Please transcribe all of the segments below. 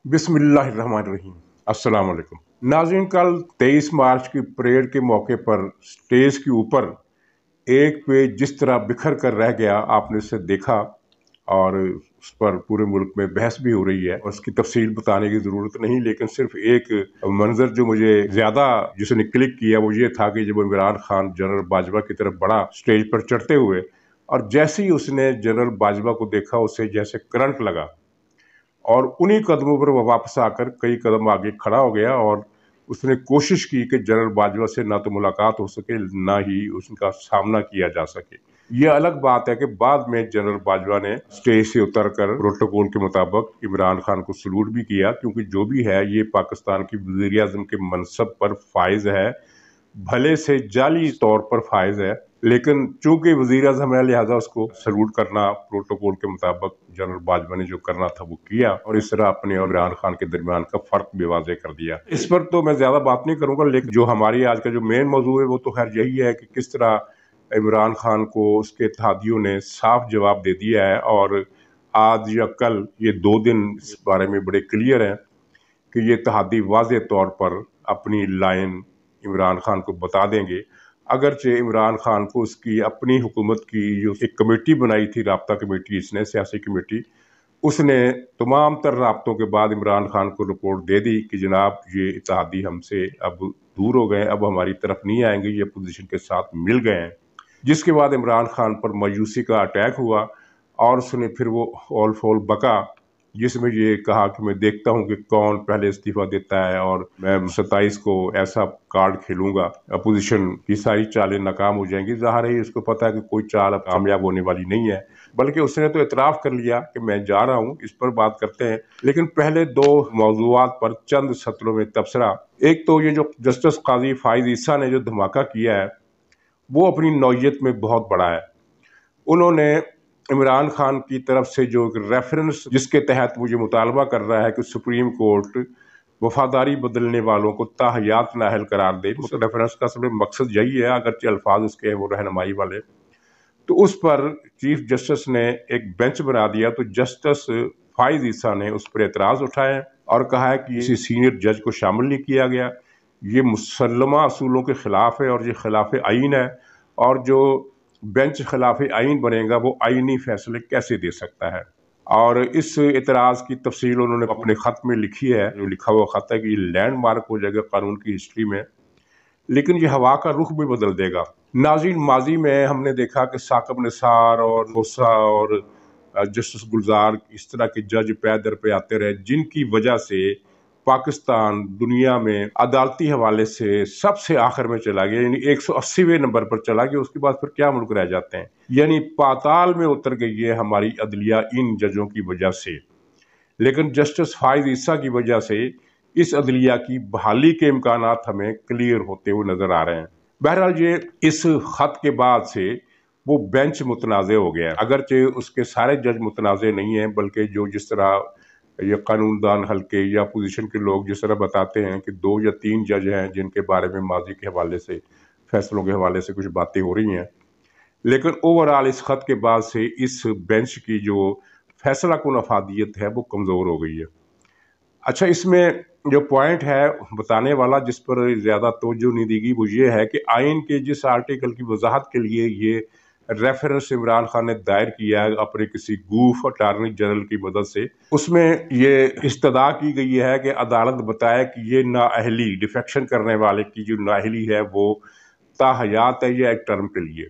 बिस्मिल्लाहिर्रहमानिर्रहीम। अस्सलाम वालेकुम नाज़रीन, कल 23 मार्च की परेड के मौके पर स्टेज के ऊपर एक पेज जिस तरह बिखर कर रह गया, आपने उसे देखा और उस पर पूरे मुल्क में बहस भी हो रही है और उसकी तफसील बताने की ज़रूरत नहीं, लेकिन सिर्फ एक मंजर जो मुझे ज़्यादा जिसने क्लिक किया वो ये था कि जब इमरान खान जनरल बाजवा की तरफ बढ़ा स्टेज पर चढ़ते हुए, और जैसे ही उसने जनरल बाजवा को देखा उसे जैसे करंट लगा और उन्हीं कदमों पर वो वापस आकर कई कदम आगे खड़ा हो गया और उसने कोशिश की कि जनरल बाजवा से ना तो मुलाकात हो सके, ना ही उसका सामना किया जा सके। ये अलग बात है कि बाद में जनरल बाजवा ने स्टेज से उतरकर प्रोटोकॉल के मुताबिक इमरान खान को सलूट भी किया, क्योंकि जो भी है ये पाकिस्तान की वज़ीर आज़म के मनसब पर फाइज है, भले से जाली तौर पर फाइज है, लेकिन चूंकि वज़ीर आज़म है लिहाजा उसको सलूट करना प्रोटोकॉल के मुताबिक जनरल बाजवा ने जो करना था वो किया और इस तरह अपने और इमरान खान के दरमियान का फर्क भी वाज़ेह कर दिया। इस पर तो मैं ज्यादा बात नहीं करूंगा, लेकिन जो हमारी आज का जो मेन मौजू है वो तो खैर यही है कि किस तरह इमरान खान को उसके इत्तेहादियों ने साफ जवाब दे दिया है और आज या कल ये 2 दिन इस बारे में बड़े क्लियर हैं कि ये इत्तेहादी वाज़ेह तौर पर अपनी लाइन इमरान खान को बता देंगे। अगरचे इमरान खान को उसकी अपनी हुकूमत की जो एक कमेटी बनाई थी, राब्ता कमेटी, इसने सियासी कमेटी, उसने तमाम तर राब्तों के बाद इमरान खान को रिपोर्ट दे दी कि जनाब ये इत्तेहादी हमसे अब दूर हो गए, अब हमारी तरफ नहीं आएंगे, ये अपोजिशन के साथ मिल गए हैं। जिसके बाद इमरान खान पर मायूसी का अटैक हुआ और उसने फिर वो ऑल फॉल बका, जिसमें ये कहा कि मैं देखता हूं कि कौन पहले इस्तीफा देता है और मैं 27 को ऐसा कार्ड खेलूंगा, अपोजिशन की सारी चालें नाकाम हो जाएंगी। ज़ाहिर है उसको पता है कि कोई चाल अब कामयाब होने वाली नहीं है, बल्कि उसने तो इतराफ़ कर लिया कि मैं जा रहा हूं। इस पर बात करते हैं, लेकिन पहले 2 मौज़ूआत पर चंद सत्रों में तबसरा। एक तो ये जो जस्टिस काजी फाइज ईसा ने जो धमाका किया है वो अपनी नौयत में बहुत बड़ा है। उन्होंने इमरान खान की तरफ से जो रेफरेंस जिसके तहत वो ये मुतालबा कर रहा है कि सुप्रीम कोर्ट वफादारी बदलने वालों को ताहयात नाअहल करार दे, उस रेफरेंस का असल में मकसद यही है, अगरचे अल्फाज उसके हैं वो रहनुमाई वाले। तो उस पर चीफ जस्टिस ने एक बेंच बना दिया, तो जस्टिस फाइज ईसा ने उस पर एतराज़ उठाया और कहा है कि किसी सीनियर जज को शामिल नहीं किया गया, ये मुसल्लमा असूलों के खिलाफ है और ये खिलाफ आइन है, और जो बेंच खिलाफ आइन बनेगा वो आइनी फैसले कैसे दे सकता है। और इस एतराज़ की तफसील उन्होंने अपने ख़त में लिखी है, जो लिखा हुआ ख़त है कि ये लैंडमार्क हो जाएगा कानून की हिस्ट्री में, लेकिन ये हवा का रुख भी बदल देगा। नाज़रीन, माजी में हमने देखा कि साकिब निसार और खोसा और जस्टिस गुलजार इस तरह के जज पै दर पे आते रहे, जिनकी वजह से पाकिस्तान दुनिया में अदालती हवाले से सबसे आखिर में चला गया, यानी 180वें नंबर पर चला गया। उसके बाद फिर क्या मुल्क रह जाते हैं, यानी पाताल में उतर गई है हमारी अदलिया इन जजों की वजह से। लेकिन जस्टिस फाइज ईसा की वजह से इस अदलिया की बहाली के इम्कानात हमें क्लियर होते हुए नजर आ रहे हैं। बहरहाल ये इस खत के बाद से वो बेंच मुतनाज़ हो गया, अगरचे उसके सारे जज मुतनाज़ नहीं हैं, बल्कि जो जिस तरह ये कानूनदान हल्के या पोजीशन के लोग जिस तरह बताते हैं कि 2 या 3 जज हैं जिनके बारे में माजी के हवाले से, फैसलों के हवाले से कुछ बातें हो रही हैं, लेकिन ओवरऑल इस खत के बाद से इस बेंच की जो फैसला कुन अफादियत है वो कमज़ोर हो गई है। अच्छा, इसमें जो पॉइंट है बताने वाला जिस पर ज़्यादा तवज्जो नहीं दी गई वो ये है कि आइन के जिस आर्टिकल की वजाहत के लिए ये रेफरेंस इमरान खान ने दायर किया है अपने किसी गूफ अटारनी जनरल की मदद से, उसमें ये इस्तदा की गई है कि अदालत बताए कि ये नाअहली, डिफेक्शन करने वाले की जो नाअहली है वो ताहयात है या एक टर्म के लिए,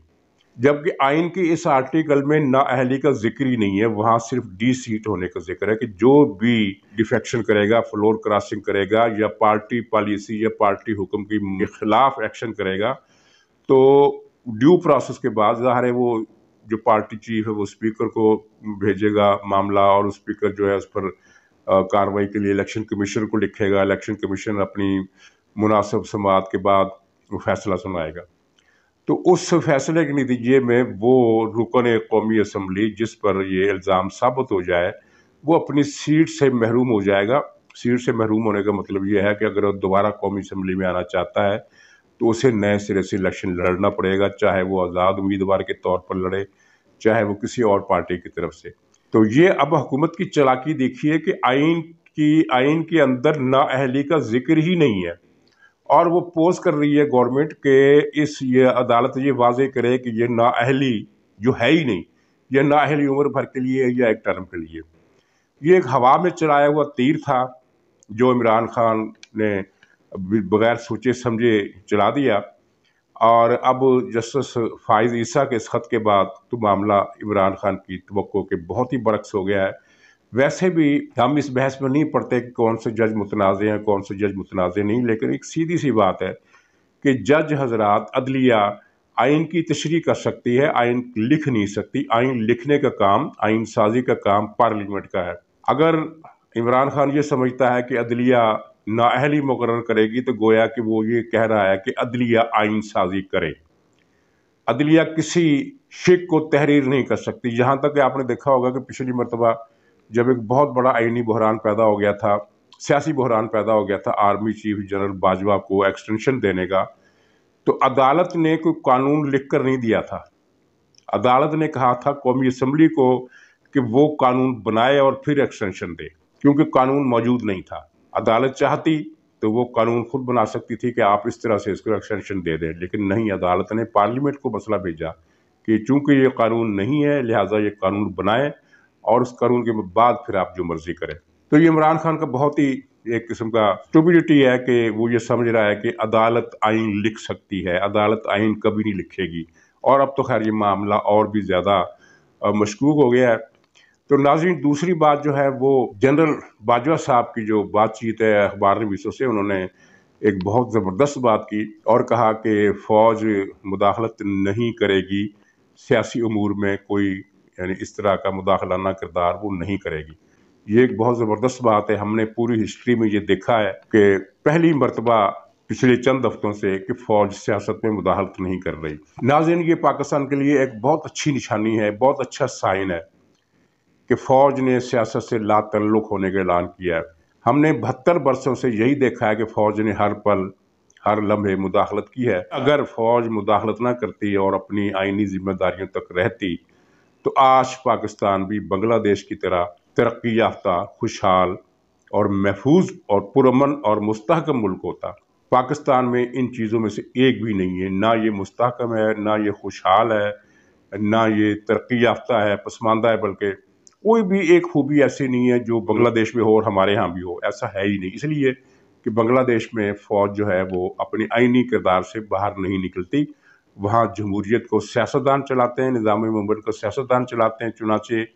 जबकि आइन के इस आर्टिकल में नाअहली का जिक्र ही नहीं है। वहां सिर्फ डी सीट होने का जिक्र है कि जो भी डिफेक्शन करेगा, फ्लोर क्रॉसिंग करेगा या पार्टी पॉलिसी या पार्टी हुक्म के खिलाफ एक्शन करेगा, तो ड्यू प्रोसेस के बाद ज़ाहिर है वो जो पार्टी चीफ है वो स्पीकर को भेजेगा मामला, और स्पीकर जो है उस पर कार्रवाई के लिए इलेक्शन कमीशन को लिखेगा। इलेक्शन कमीशन अपनी मुनासिब समाअत के बाद वो फैसला सुनाएगा। तो उस फैसले के नतीजे में वो रुकन कौमी असम्बली जिस पर ये इल्ज़ाम साबित हो जाए वो अपनी सीट से महरूम हो जाएगा। सीट से महरूम होने का मतलब ये है कि अगर वो दोबारा कौमी असम्बली में आना चाहता है तो उसे नए सिरे से इलेक्शन लड़ना पड़ेगा, चाहे वो आज़ाद उम्मीदवार के तौर पर लड़े, चाहे वो किसी और पार्टी की तरफ से। तो ये अब हुकूमत की चालाकी देखिए कि आइन कि आइन के अंदर नाअहली का जिक्र ही नहीं है, और वो पोज कर रही है गवर्नमेंट के ये अदालत ये वाजे करे कि ये नाअहली जो है ही नहीं, ये नाअहली उम्र भर के लिए या एक टर्म के लिए। ये एक हवा में चलाया हुआ तीर था जो इमरान खान ने बगैर सोचे समझे चला दिया, और अब जस्टिस फाइज ईसा के इस खत के बाद तो मामला इमरान खान की तवक्को के बहुत ही बरक्स हो गया है। वैसे भी हम इस बहस में नहीं पड़ते कि कौन से जज मुतनाज़े हैं, कौन से जज मुतनाज़े नहीं, लेकिन एक सीधी सी बात है कि जज हजरात, अदलिया आइन की तशरीह कर सकती है, आइन लिख नहीं सकती। आइन लिखने का काम, आइन साजी का काम पार्लियामेंट का है। अगर इमरान खान ये समझता है कि अदलिया नाअहली मुकर्रर करेगी तो गोया कि वो ये कह रहा है कि अदलिया आइन साजी करे। अदलिया किसी शिक को तहरीर नहीं कर सकती। यहाँ तक कि आपने देखा होगा कि पिछली मरतबा जब एक बहुत बड़ा आइनी बहरान पैदा हो गया था, सियासी बहरान पैदा हो गया था आर्मी चीफ जनरल बाजवा को एक्सटेंशन देने का, तो अदालत ने कोई कानून लिख कर नहीं दिया था। अदालत ने कहा था कौमी असम्बली को कि वो कानून बनाए और फिर एक्सटेंशन दे, क्योंकि कानून मौजूद नहीं था। अदालत चाहती तो वो कानून खुद बना सकती थी कि आप इस तरह से इसको एक्सटेंशन दे दें, लेकिन नहीं, अदालत ने पार्लियामेंट को मसला भेजा कि चूंकि ये कानून नहीं है लिहाजा ये कानून बनाए और उस कानून के बाद फिर आप जो मर्जी करें। तो ये इमरान खान का बहुत ही एक किस्म का स्टूपिडिटी है कि वो ये समझ रहा है कि अदालत आइन लिख सकती है। अदालत आइन कभी नहीं लिखेगी, और अब तो खैर ये मामला और भी ज़्यादा मशकूक हो गया है। तो नाज़रीन, दूसरी बात जो है वो जनरल बाजवा साहब की जो बातचीत है अखबार नवीसों से, उन्होंने एक बहुत ज़बरदस्त बात की और कहा कि फ़ौज मुदाखलत नहीं करेगी सियासी उमूर में, कोई यानी इस तरह का मुदाखलाना किरदार वो नहीं करेगी। ये एक बहुत ज़बरदस्त बात है। हमने पूरी हिस्ट्री में ये देखा है कि पहली मरतबा पिछले चंद हफ्तों से कि फ़ौज सियासत में मुदाखलत नहीं कर रही। नाज़रीन, ये पाकिस्तान के लिए एक बहुत अच्छी निशानी है, बहुत अच्छा साइन है कि फ़ौज ने सियासत से लातल्लुक़ होने का ऐलान किया है। हमने 72 बरसों से यही देखा है कि फ़ौज ने हर पल हर लम्हे मुदाखलत की है। अगर फ़ौज मुदाखलत ना करती और अपनी आइनी जिम्मेदारियों तक रहती तो आज पाकिस्तान भी बांग्लादेश की तरह तरक्की याफ्ता, खुशहाल और महफूज और पुरअमन और मुस्तहकम मुल्क होता। पाकिस्तान में इन चीज़ों में से एक भी नहीं है। ना ये मुस्तहकम है, ना ये खुशहाल है, ना ये तरक्की याफ्ता है, पसमानदा है, बल्कि कोई भी एक खूबी ऐसी नहीं है जो बांग्लादेश में हो और हमारे यहाँ भी हो। ऐसा है ही नहीं। इसलिए कि बांग्लादेश में फ़ौज जो है वो अपनी आइनी किरदार से बाहर नहीं निकलती। वहाँ जमहूरियत को सियासतदान चलाते हैं, निज़ाम मुमकिन को सियासतदान चलाते हैं। चुनाचे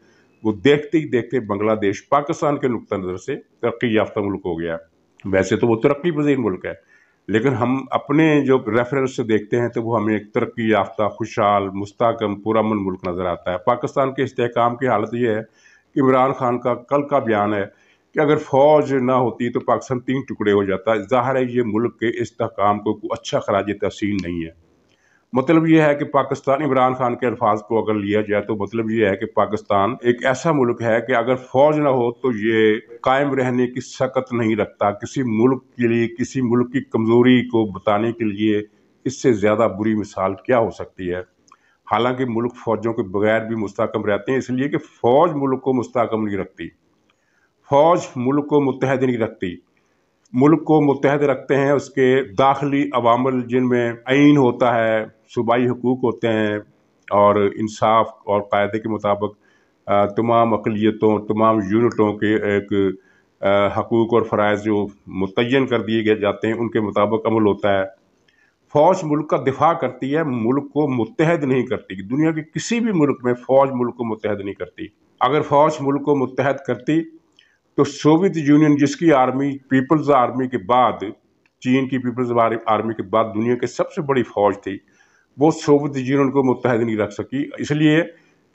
वो देखते ही देखते बांग्लादेश पाकिस्तान के नुक्ता नज़र से तरक्की याफ्ता मुल्क हो गया। वैसे तो वो तरक्की पजीर मुल्क है, लेकिन हम अपने जो रेफरेंस से देखते हैं तो वो हमें एक तरक्की याफ्ता, खुशहाल, मुस्तहकम, पुरअमन मुल्क नज़र आता है। पाकिस्तान के इस्तेहकाम की हालत ये है कि इमरान खान का कल का बयान है कि अगर फ़ौज ना होती तो पाकिस्तान 3 टुकड़े हो जाता। ज़ाहिर है ये मुल्क के इस्तेहकाम को अच्छा खराज तहसीन नहीं है। मतलब ये है कि पाकिस्तान, इमरान खान के अल्फाज को अगर लिया जाए तो मतलब ये है कि पाकिस्तान एक ऐसा मुल्क है कि अगर फ़ौज ना हो तो ये कायम रहने की सकत नहीं रखता। किसी मुल्क के लिए, किसी मुल्क की कमज़ोरी को बताने के लिए इससे ज़्यादा बुरी मिसाल क्या हो सकती है। हालांकि मुल्क फ़ौजों के बगैर भी मुस्तहकम रहते हैं, इसलिए कि फ़ौज मुल्क को मुस्तहकम नहीं रखती, फ़ौज मुल्क को मुत्तहद नहीं रखती। मुल्क को मुत्तहद रखते हैं उसके दाखिली अवामल, जिनमें आइन होता है, सूबाई हुकूक होते हैं और इंसाफ और कायदे के मुताबिक तमाम अक़लियतों, तमाम यूनिटों के एक हकूक़ और फ़राइज़ जो मुतय्यन कर दिए जाते हैं उनके मुताबिक अमल होता है। फ़ौज मुल्क का दिफा करती है, मुल्क को मुत्तहद नहीं करती। दुनिया के किसी भी मुल्क में फ़ौज मुल्क को मुत्तहद नहीं करती। अगर फ़ौज मुल्क को मुत्तहद करती तो सोवियत यूनियन, जिसकी आर्मी पीपल्स आर्मी के बाद, चीन की पीपल्स आर्मी के बाद दुनिया की सबसे बड़ी फ़ौज थी, वो सोवियत यूनियन को मुत्तहद नहीं रख सकी। इसलिए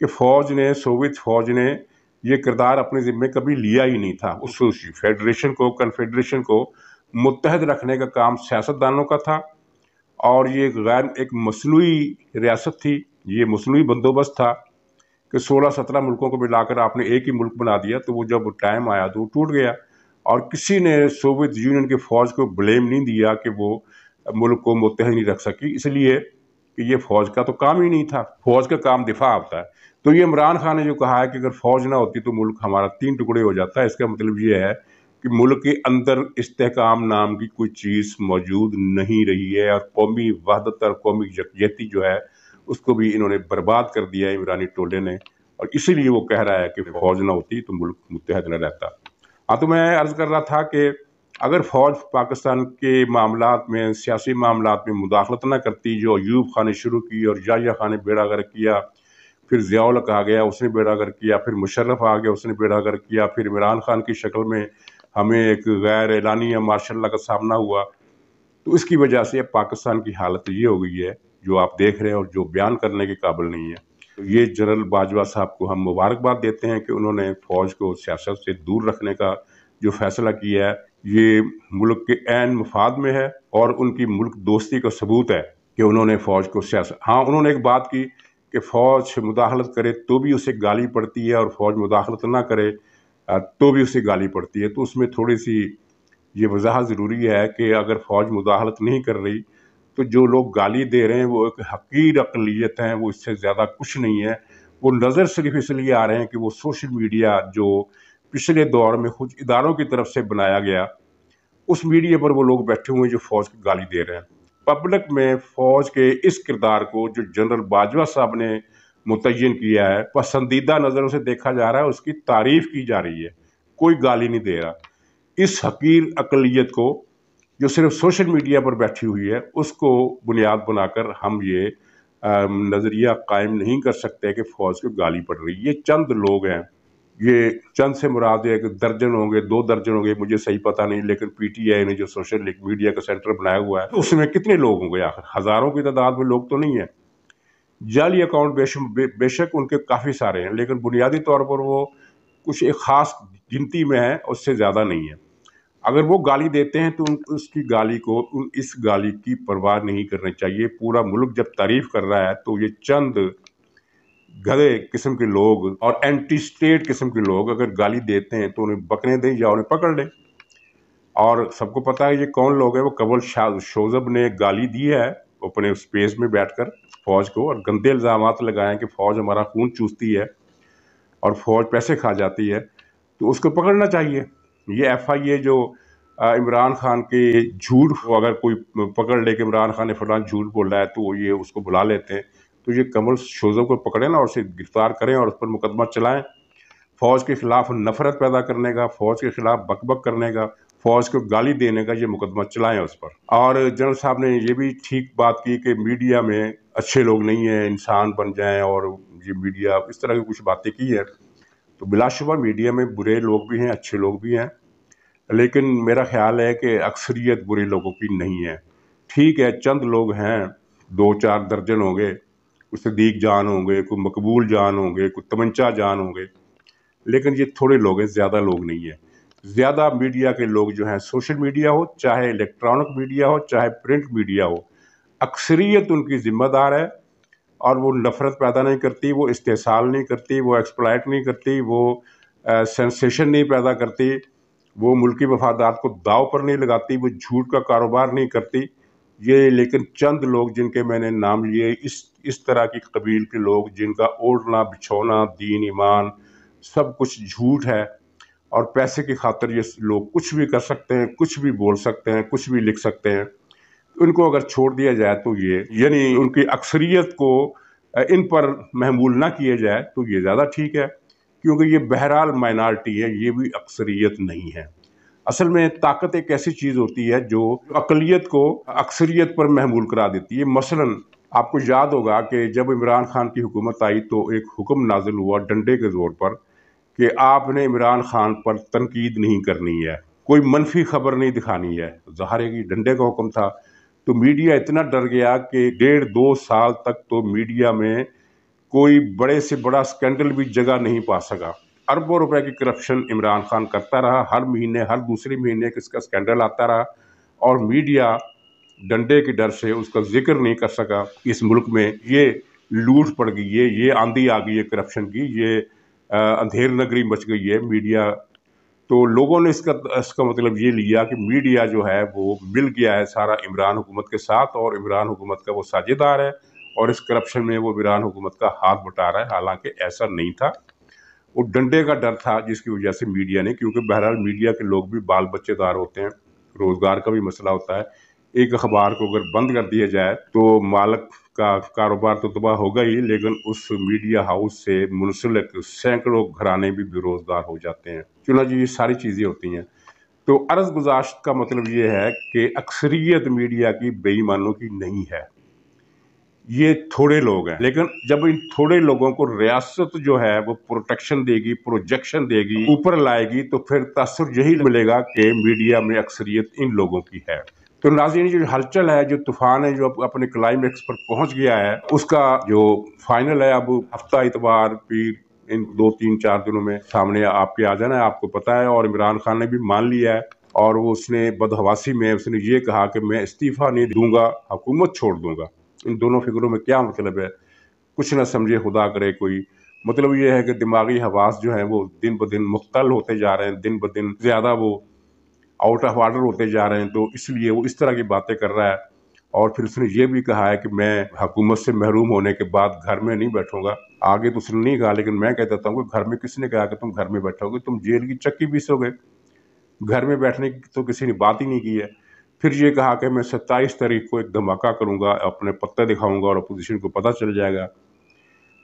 कि सोवियत फ़ौज ने ये किरदार अपने ज़िम्मे कभी लिया ही नहीं था। उस फेडरेशन को, कन्फेडरेशन को मुत्तहद रखने का काम सियासतदानों का था, और ये एक मसनूई रियासत थी, ये मसनूई बंदोबस्त था कि 16-17 मुल्कों को मिलाकर आपने एक ही मुल्क बना दिया। तो वो जब टाइम आया तो वो टूट गया, और किसी ने सोवियत यूनियन की फ़ौज को ब्लेम नहीं दिया कि वो मुल्क को मुत्तहद नहीं रख सकी, इसलिए कि ये फ़ौज का तो काम ही नहीं था। फ़ौज का काम दिफा होता है। तो ये इमरान खान ने जो कहा है कि अगर फ़ौज ना होती तो मुल्क हमारा 3 टुकड़े हो जाता है, इसका मतलब ये है کہ ملک کے اندر استحکام نام کی کوئی چیز موجود نہیں رہی ہے، اور قومی وحدت اور قومی یکجہتی جو ہے اس کو بھی انہوں نے برباد کر دیا ہے عمرانی ٹولے نے، اور اسی لیے وہ کہہ رہا ہے کہ فوج نہ ہوتی تو ملک متحد نہ رہتا۔ ہاں، تو میں عرض کر رہا تھا کہ اگر فوج پاکستان کے معاملات میں، سیاسی معاملات میں مداخلت نہ کرتی، جو ایوب خان نے شروع کی اور یحییٰ خان نے بیڑا غرق کیا، پھر ضیاء الحق آ گیا اس نے بیڑا غرق کیا، پھر مشرف آ گیا اس نے بیڑا غرق کیا، پھر عمران خان کی شکل میں ہمیں ایک غیر اعلانیہ مارشل لا کا سامنا ہوا، تو اس کی وجہ سے اب پاکستان کی حالت یہ ہو گئی ہے جو آپ دیکھ رہے ہیں اور جو بیان کرنے کے قابل نہیں ہے۔ تو یہ جنرل باجوہ صاحب کو ہم مبارکباد دیتے ہیں کہ انہوں نے فوج کو سیاست سے دور رکھنے کا جو فیصلہ کیا ہے، یہ ملک کے عین مفاد میں ہے، اور ان کی ملک دوستی کا ثبوت ہے کہ انہوں نے فوج کو سیاست، ہاں انہوں نے ایک بات کی کہ فوج مداخلت کرے تو بھی اسے گالی پڑتی ہے، اور فوج مداخلت نہ کرے تو بھی اسے گالی پڑتی ہے۔ تو اس میں تھوڑی سی یہ وضاحت ضروری ہے کہ اگر فوج مداخلت نہیں کر رہی تو جو لوگ گالی دے رہے ہیں وہ ایک حقیر اقلیت ہیں، وہ اس سے زیادہ کچھ نہیں ہے۔ وہ نظر صرف اس لیے آ رہے ہیں کہ وہ سوشل میڈیا جو پچھلے دور میں کچھ اداروں کی طرف سے بنایا گیا، اس میڈیا پر وہ لوگ بیٹھے ہوئے ہیں جو فوج کی گالی دے رہے ہیں۔ پبلک میں فوج کے اس کردار کو جو جنرل باجوہ صاحب نے متعین کیا ہے، پسندیدہ نظروں سے دیکھا جا رہا ہے، اس کی تعریف کی جا رہی ہے، کوئی گالی نہیں دے رہا۔ اس حقیر اقلیت کو جو صرف سوشل میڈیا پر بیٹھی ہوئی ہے، اس کو بنیاد بنا کر ہم یہ نظریہ قائم نہیں کر سکتے کہ فوج کو گالی پڑ رہی۔ یہ چند لوگ ہیں، یہ چند سے مراد ہے کہ درجن ہوں گے، 2 درجن ہوں گے، مجھے صحیح پتہ نہیں، لیکن پی ٹی آئی نے جو سوشل میڈیا کا سینٹر بنایا ہوا ہے اس میں کتنے لوگ ہوں گے آخر؟ ہزاروں کی تعداد میں لوگ تو نہیں ہیں۔ جعلی اکاؤنٹ بے شک ان کے کافی سارے ہیں، لیکن بنیادی طور پر وہ کچھ ایک خاص گنتی میں ہے، اس سے زیادہ نہیں ہے۔ اگر وہ گالی دیتے ہیں تو اس گالی کی پرواہ نہیں کرنی چاہیے۔ پورا ملک جب تعریف کر رہا ہے تو یہ چند گدھے قسم کے لوگ اور اینٹی اسٹیٹ قسم کے لوگ اگر گالی دیتے ہیں تو انہیں بکنے دیں یا انہیں پکڑ لیں۔ اور سب کو پتہ ہے یہ کون لوگ ہیں، وہ کنول شوذب نے گالی دی ہے اپنے اسپیس میں بیٹھ کر فوج کو، اور گندے الزامات لگائے ہیں کہ فوج ہمارا خون چوستی ہے اور فوج پیسے کھا جاتی ہے، تو اس کو پکڑنا چاہیے۔ یہ ایف آئی اے جو عمران خان کے جھوٹ کو اگر کوئی پکڑ لے کہ عمران خان نے فلاں جھوٹ بولا ہے تو یہ اس کو بلا لیتے ہیں، تو یہ کنول شوذب کو پکڑیں نا اور اسے گرفتار کریں اور اس پر مقدمہ چلائیں۔ فوج کے خلاف نفرت پیدا کرنے کا، فوج کے خلاف بک بک کرنے کا، فوج کو گالی دینے کا یہ مقدمہ چلائیں اس پر۔ اور جنرل صاحب نے یہ بھی ٹھیک بات کی کہ میڈیا میں اچھے لوگ نہیں ہیں، انسان بن جائیں، اور یہ میڈیا اس طرح کی کچھ باتیں کی ہے۔ تو بلا شبہ میڈیا میں برے لوگ بھی ہیں، اچھے لوگ بھی ہیں، لیکن میرا خیال ہے کہ اکثریت برے لوگوں کی نہیں ہے۔ ٹھیک ہے، چند لوگ ہیں، 2-4 درجن ہوں گے، کوئی صدیق جان ہوں گے، کوئی مقبول جان ہوں گے، کوئی تمنچا جان ہوں گے، لیکن یہ تھوڑے لوگ ہیں، زیادہ لوگ نہیں ہیں۔ زیادہ میڈیا کے لوگ جو ہیں، سوشل میڈیا ہو چاہے الیکٹرانک میڈیا ہو چاہے پرنٹ میڈیا ہو، اکثریت ان کی ذمہ دار ہے، اور وہ نفرت پیدا نہیں کرتی، وہ استحصال نہیں کرتی، وہ ایکسپلائٹ نہیں کرتی، وہ سینسیشن نہیں پیدا کرتی، وہ ملکی مفادات کو داؤ پر نہیں لگاتی، وہ جھوٹ کا کاروبار نہیں کرتی۔ یہ لیکن چند لوگ جن کے میں نے نام لیے، اس طرح کی قبیل کے لوگ جن کا اوڑھنا بچھونا دین ایمان سب کچھ جھوٹ ہے، اور پیسے کی خاطر یہ لوگ کچھ بھی کر سکتے ہیں، کچھ بھی بول سکتے ہیں، کچھ بھی لکھ سکتے ہیں۔ ان کو اگر چھوڑ دیا جائے تو یہ یعنی ان کی اکثریت کو ان پر محمول نہ کیے جائے تو یہ زیادہ ٹھیک ہے، کیونکہ یہ بہرحال مائنارٹی ہے، یہ بھی اکثریت نہیں ہے۔ اصل میں طاقت ایک ایسی چیز ہوتی ہے جو اقلیت کو اکثریت پر محمول کرا دیتی ہے۔ مثلاً آپ کو یاد ہوگا کہ جب عمران خان کی حکومت آئی تو ایک حکم نازل ہوا ڈنڈے کے زور پر کہ آپ نے عمران خان پر تنقید نہیں کرنی ہے، کوئی منفی خبر نہیں دکھانی ہے۔ ظاہر ہے کہ ڈنڈے کا حکم تھا، تو میڈیا اتنا ڈر گیا کہ 1.5-2 سال تک تو میڈیا میں کوئی بڑے سے بڑا سکینڈل بھی جگہ نہیں پا سکا۔ اربوں روپے کی کرپشن عمران خان کرتا رہا، ہر مہینے ہر دوسرے مہینے کس کا سکینڈل آتا رہا، اور میڈیا ڈنڈے کے ڈر سے اس کا ذکر نہیں کر سکا۔ اس ملک میں یہ لوٹ پڑ گئی ہے، یہ آندھی آ گئی ہے کرپشن کی، یہ اندھیر نگری مچ گئی ہے میڈیا۔ تو لوگوں نے اس کا مطلب یہ لیا کہ میڈیا جو ہے وہ مل گیا ہے سارا عمران حکومت کے ساتھ، اور عمران حکومت کا وہ ساجھیدار ہے، اور اس کرپشن میں وہ عمران حکومت کا ہاتھ بٹا رہا ہے، حالانکہ ایسا نہیں تھا۔ वो डंडे का डर था जिसकी वजह से मीडिया ने, क्योंकि बहरहाल मीडिया के लोग भी बाल बच्चेदार होते हैं, रोज़गार का भी मसला होता है। एक अखबार को अगर बंद कर दिया जाए तो मालिक का कारोबार तो तबाह होगा ही, लेकिन उस मीडिया हाउस से मुंसलिक सैकड़ों घराने भी बेरोज़गार हो जाते हैं। चुनांचे ये सारी चीज़ें होती हैं। तो अर्ज़ गुज़ाश्त का मतलब ये है कि अक्सरियत मीडिया की बेईमानों की नहीं है, ये थोड़े लोग हैं। लेकिन जब इन थोड़े लोगों को रियासत जो है वो प्रोटेक्शन देगी, प्रोजेक्शन देगी, ऊपर लाएगी, तो फिर तासुर यही मिलेगा कि मीडिया में अक्सरियत इन लोगों की है। तो नाज़रीन, जो हलचल है, जो तूफान है, जो अपने क्लाइमेक्स पर पहुंच गया है, उसका जो फाइनल है अब हफ्ता इतवार पीर इन 2-3-4 दिनों में सामने आपके आ जाना है, आपको पता है। और इमरान खान ने भी मान लिया है, और वो उसने बदहवासी में उसने ये कहा कि मैं इस्तीफा नहीं दूंगा, हुकूमत छोड़ दूंगा। इन दोनों फिगरों में क्या मतलब है, कुछ ना समझे खुदा करे कोई। मतलब ये है कि दिमागी हवास जो हैं वो दिन ब दिन मुख्तल होते जा रहे हैं, दिन ब दिन ज़्यादा वो आउट ऑफ ऑर्डर होते जा रहे हैं, तो इसलिए वो इस तरह की बातें कर रहा है। और फिर उसने ये भी कहा है कि मैं हुकूमत से महरूम होने के बाद घर में नहीं बैठूंगा। आगे तो उसने नहीं कहा, लेकिन मैं कह देता हूँ कि घर में किसने कहा कि तुम घर में बैठोगे, तुम जेल की चक्की पीसोगे, घर में बैठने की तो किसी ने बात ही नहीं की है। फिर ये कहा कि मैं 27 तारीख को एक धमाका करूंगा, अपने पत्ते दिखाऊंगा और अपोजिशन को पता चल जाएगा।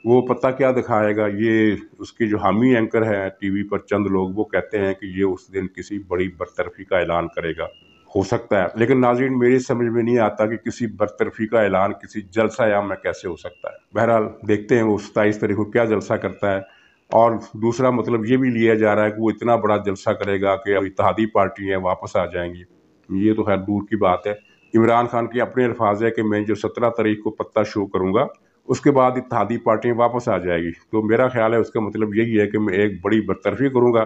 वो पता क्या दिखाएगा, ये उसके जो हामी एंकर हैं टीवी पर चंद लोग, वो कहते हैं कि ये उस दिन किसी बड़ी बरतरफी का ऐलान करेगा। हो सकता है, लेकिन नाज़रीन मेरी समझ में नहीं आता कि किसी बरतरफी का ऐलान किसी जलसा-ए-आम में कैसे हो सकता है। बहरहाल देखते हैं वो 27 तारीख को क्या जलसा करता है। और दूसरा मतलब ये भी लिया जा रहा है कि वो इतना बड़ा जलसा करेगा कि अब इत्तेहादी पार्टियाँ वापस आ जाएंगी। ये तो खैर दूर की बात है। इमरान खान के अपने अल्फाज है कि मैं जो 17 तारीख को पत्ता शो करूंगा, उसके बाद इत्तेहादी पार्टियां वापस आ जाएगी। तो मेरा ख्याल है उसका मतलब यही है कि मैं एक बड़ी बरतरफी करूंगा,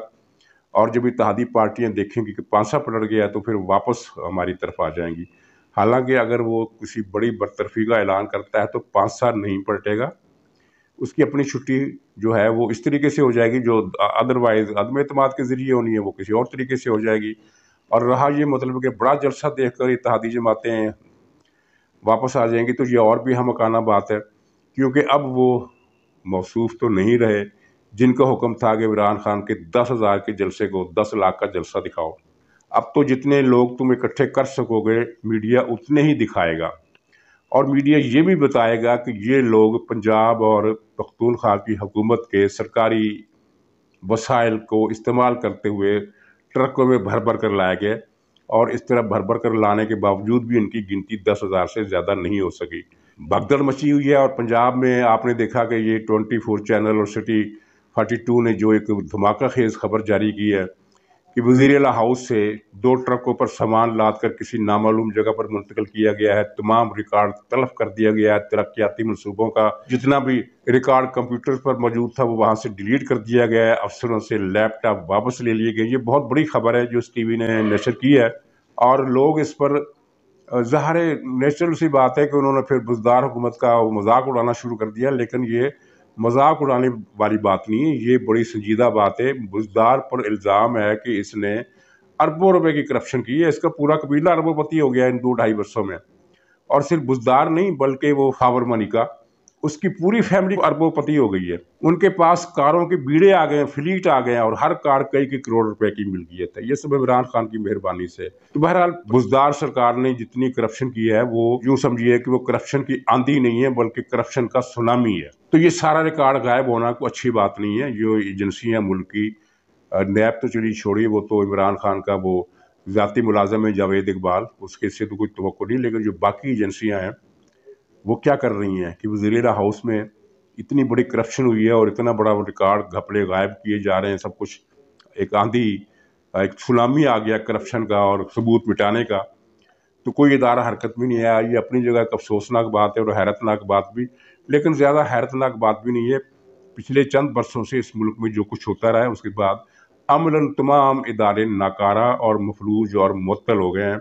और जब इत्तेहादी पार्टियां देखेंगी कि पांसा पलट गया है तो फिर वापस हमारी तरफ आ जाएंगी। हालांकि अगर वो किसी बड़ी बरतरफी का ऐलान करता है तो पांसा नहीं पलटेगा, उसकी अपनी छुट्टी जो है वो इस तरीके से हो जाएगी जो अदरवाइज अदम एतमाद के जरिए होनी है, वो किसी और तरीके से हो जाएगी। और रहा ये मतलब कि बड़ा जलसा देखकर इत्तेहादी जमातें वापस आ जाएंगी, तो ये और भी हमकाना बात है, क्योंकि अब वो मौसूफ तो नहीं रहे जिनका हुक्म था कि इमरान खान के 10,000 के जलसे को 10 लाख का जलसा दिखाओ। अब तो जितने लोग तुम इकट्ठे कर सकोगे मीडिया उतने ही दिखाएगा, और मीडिया ये भी बताएगा कि ये लोग पंजाब और पख्तूनख्वा की हुकूमत के सरकारी वसाइल को इस्तेमाल करते हुए ट्रकों में भर भर कर लाए गए, और इस तरह भर भर कर लाने के बावजूद भी इनकी गिनती 10,000 से ज़्यादा नहीं हो सकी। भगदड़ मची हुई है। और पंजाब में आपने देखा कि ये 24 चैनल और सिटी 42 ने जो एक धमाका खेज खबर जारी की है कि वज़ीर-ए-आला हाउस से 2 ट्रकों पर सामान लाद कर किसी नामालूम जगह पर मुंतकिल किया गया है। तमाम रिकॉर्ड तलब कर दिया गया है। तरक्याती मनसूबों का जितना भी रिकॉर्ड कंप्यूटर पर मौजूद था वो वहाँ से डिलीट कर दिया गया है। अफसरों से लैपटॉप वापस ले लिए गए। ये बहुत बड़ी खबर है जो इस टीवी ने नशर की है, और लोग इस पर ज़ाहिर नेचुरल सी बात है कि उन्होंने फिर बुज़दार हुकूमत का मजाक उड़ाना शुरू कर दिया। लेकिन ये मजाक उड़ाने वाली बात नहीं है, ये बड़ी संजीदा बात है। बुज़दार पर इल्ज़ाम है कि इसने अरबों रुपए की करप्शन की है। इसका पूरा कबीला अरबोपति हो गया इन 2-2.5 वर्षों में। और सिर्फ बुज़दार नहीं बल्कि वो खावर मनिका, उसकी पूरी फैमिली अरबोपति हो गई है। उनके पास कारों के बीड़े आ गए, फ्लीट आ गए, और हर कार कई करोड़ रुपए की मिल्कियत है। ये सब इमरान खान की मेहरबानी से। तो बहरहाल बुज़दार सरकार ने जितनी करप्शन की है वो यूं समझिए कि वो करप्शन की आंधी नहीं है बल्कि करप्शन का सुनामी है। तो ये सारा रिकॉर्ड गायब होना कोई अच्छी बात नहीं है। जो एजेंसियां मुल्क की, नैब तो चलिए छोड़िए, वो तो इमरान खान का वो ज़ाती मुलाज़म है जावेद इकबाल, उसके से तो कोई तवक्को नहीं। लेकिन जो बाकी एजेंसियां हैं वो क्या कर रही हैं कि वज़ीर-ए-आला हाउस में इतनी बड़ी करप्शन हुई है और इतना बड़ा रिकॉर्ड घपले गायब किए जा रहे हैं। सब कुछ एक आंधी, एक सुनामी आ गया करप्शन का और सबूत मिटाने का, तो कोई इदारा हरकत में नहीं आया। ये अपनी जगह एक अफसोसनाक बात है और हैरतनाक बात भी, लेकिन ज़्यादा हैरतनाक बात भी नहीं है। पिछले चंद बरसों से इस मुल्क में जो कुछ होता रहा है उसके बाद अमलन तमाम इदारे नाकारा और मफलूज और मुअत्तल हो गए हैं।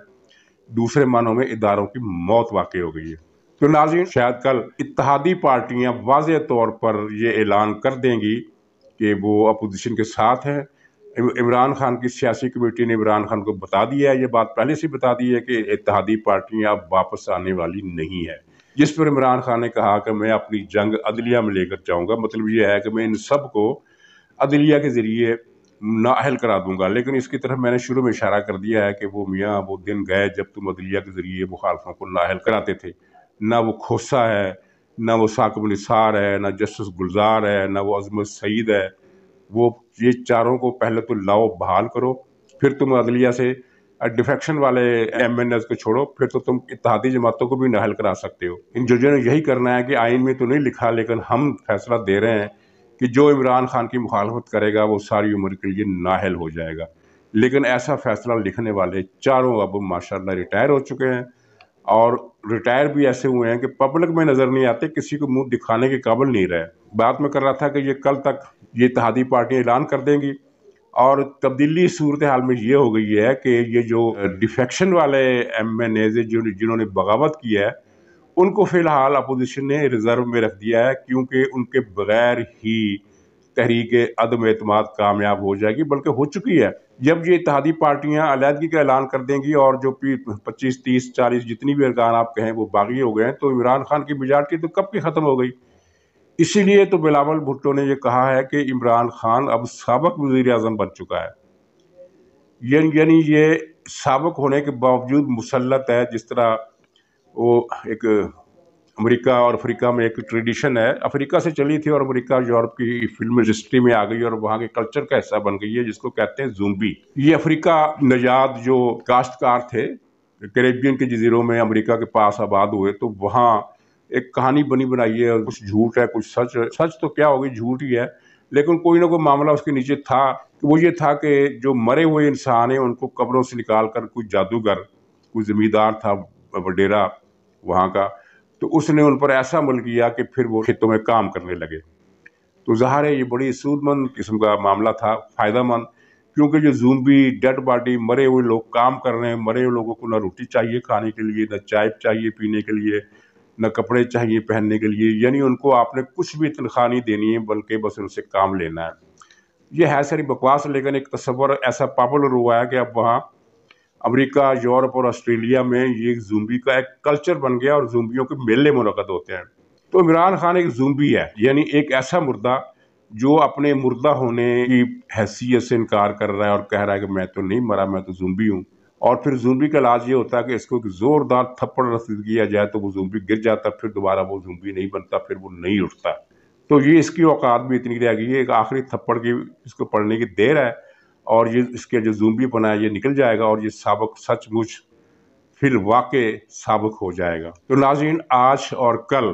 दूसरे मानों में इदारों की मौत वाक़ई हो गई है। तो नाज़रीन, शायद कल इत्तेहादी पार्टियां वाज़ेह तौर पर ये ऐलान कर देंगी कि वो अपोजिशन के साथ हैं। इमरान खान की सियासी कमेटी ने इमरान खान को बता दिया है, ये बात पहले से बता दी है कि इत्तेहादी पार्टियां अब वापस आने वाली नहीं है। जिस पर इमरान खान ने कहा कि मैं अपनी जंग अदलिया में लेकर जाऊंगा। मतलब ये है कि मैं इन सब को عدلیہ کے ذریعے نااہل کرا دوں گا۔ لیکن اس کی طرف میں نے شروع میں اشارہ کر دیا ہے کہ وہ میاں وہ دن گئے جب تم عدلیہ کے ذریعے مخالفوں کو نااہل کراتے تھے۔ نہ وہ کھوسا ہے، نہ وہ ثاقب نثار ہے، نہ جسٹس گلزار ہے، نہ وہ عظمت سعید ہے۔ وہ یہ چاروں کو پہلے تو لاؤ، بحال کرو، پھر تم عدلیہ سے ڈیفیکشن والے ایم این ایز کو چھوڑو، پھر تو تم اتحادی جماعتوں کو بھی نااہل کرا سکتے ہو۔ ان ججوں نے یہی کرنا ہے کہ آئین میں تو نہیں لکھا، لیکن ہم فیصلہ دے رہے ہیں کہ جو عمران خان کی مخالفت کرے گا وہ ساری عمر کے لیے نااہل ہو جائے گا۔ لیکن ایسا فیصلہ لکھنے والے چاروں اب ماشاءاللہ ریٹائر ہو چکے ہیں، اور ریٹائر بھی ایسے ہوئے ہیں کہ پبلک میں نظر نہیں آتے، کسی کو منہ دکھانے کے قابل نہیں رہے۔ بات میں کر رہا تھا کہ یہ کل تک یہ اتحادی پارٹیاں اعلان کر دیں گی، اور تبدیلی صورتحال میں یہ ہو گئی ہے کہ یہ جو ڈیفیکشن والے ایم این ایز جنہوں نے بغاوت کی ہے، ان کو فی الحال اپوزیشن نے ریزرو میں رکھ دیا ہے، کیونکہ ان کے بغیر ہی تحریک عدم اعتماد کامیاب ہو جائے گی، بلکہ ہو چکی ہے۔ جب یہ اتحادی پارٹیاں علیحدگی کا اعلان کر دیں گی اور جو 25 30 40 جتنی بھی ارکان آپ کہیں وہ باغی ہو گئے ہیں، تو عمران خان کی میجارٹی تو کب کی ختم ہو گئی۔ اسی لیے تو بلاول بھٹو نے یہ کہا ہے کہ عمران خان اب سابق وزیر اعظم بن چکا ہے، یعنی یہ سابق ہونے کے باوجود مسلط ہے۔ جس طرح وہ ایک امریکہ اور افریقہ میں ایک ٹریڈیشن ہے، افریقہ سے چلی تھی اور امریکہ یورپ کی فلم انڈسٹری میں آ گئی اور وہاں کے کلچر کا حصہ بن گئی ہے، جس کو کہتے ہیں زومبی۔ یہ افریقہ نژاد جو کاشتکار تھے کیریبین کے جزیروں میں امریکہ کے پاس آباد ہوئے، تو وہاں ایک کہانی بنی بنائی ہے، کچھ جھوٹ ہے کچھ سچ ہے۔ سچ تو کیا ہوگی، جھوٹ ہی ہے، لیکن کوئی نہ کوئی معاملہ اس کے نیچے تھا۔ وہ یہ تھا کہ جو مرے ہوئے انسان ہیں ان کو قبروں سے نکال کر کوئی جادوگر، کوئی زمیندار تھا وڈیرا وہاں کا، تو اس نے ان پر ایسا عمل کیا کہ پھر وہ کھیتوں میں کام کرنے لگے۔ تو ظاہر ہے یہ بڑی سود مند قسم کا معاملہ تھا، فائدہ مند، کیونکہ جو زومبی ڈیڈ باڈی مرے ہوئے لوگ کام کر رہے ہیں، مرے ہوئے لوگوں کو نہ روٹی چاہیے کھانے کے لیے، نہ چائے چاہیے پینے کے لیے، نہ کپڑے چاہیے پہننے کے لیے، یعنی ان کو آپ نے کچھ بھی تنخواہ نہیں دینی ہے، بلکہ بس ان سے کام لینا ہے۔ یہ ہے ساری بکواس، لیکن ایک تصور ایسا پاپولر ہوا ہے کہ اب وہاں امریکہ، یورپ اور آسٹریلیا میں یہ زومبی کا ایک کلچر بن گیا اور زومبیوں کے میلے منعقد ہوتے ہیں۔ تو عمران خان ایک زومبی ہے، یعنی ایک ایسا مردہ جو اپنے مردہ ہونے کی حیثیت سے انکار کر رہا ہے اور کہہ رہا ہے کہ میں تو نہیں مرا، میں تو زومبی ہوں۔ اور پھر زومبی کا علاج یہ ہوتا ہے کہ اس کو ایک زوردار تھپڑ رسید کیا جائے تو وہ زومبی گر جاتا، پھر دوبارہ وہ زومبی نہیں بنتا، پھر وہ نہیں اٹھتا۔ تو یہ اس کی اوقات بھی اتنی رہ گئی ہے، ایک آخری تھپڑ کی اس کو پڑھنے کی دیر ہے، اور یہ اس کے جو زومبی پنا ہے یہ نکل جائے گا، اور یہ سابق سچ مچ پھر واقع سابق ہو جائے گا۔ تو ناظرین، آج اور کل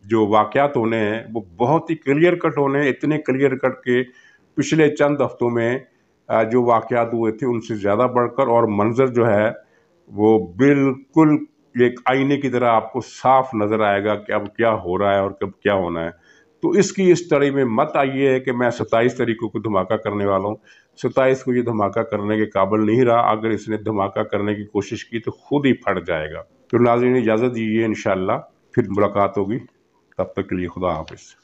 جو واقعات ہونے ہیں وہ بہت ہی کلیئر کٹ ہونے ہیں، اتنے کلیئر کٹ کے پچھلے چند ہفتوں میں جو واقعات ہوئے تھے ان سے زیادہ بڑھ کر، اور منظر جو ہے وہ بالکل ایک آئینے کی طرح آپ کو صاف نظر آئے گا کہ اب کیا ہو رہا ہے اور کب کیا ہونا ہے۔ تو اس کی اس طرح میں مت آئیے کہ میں 27 تاریخ کو دھماکہ کرنے والا ہوں۔ 27 کو یہ دھماکہ کرنے کے قابل نہیں رہا، اگر اس نے دھماکہ کرنے کی کوشش کی تو خود ہی پھٹ جائے گا۔ تو ناظرین اجازت دیجیے، انشاءاللہ پھر ملاقات ہوگی، تب تک کے لیے خدا حافظ۔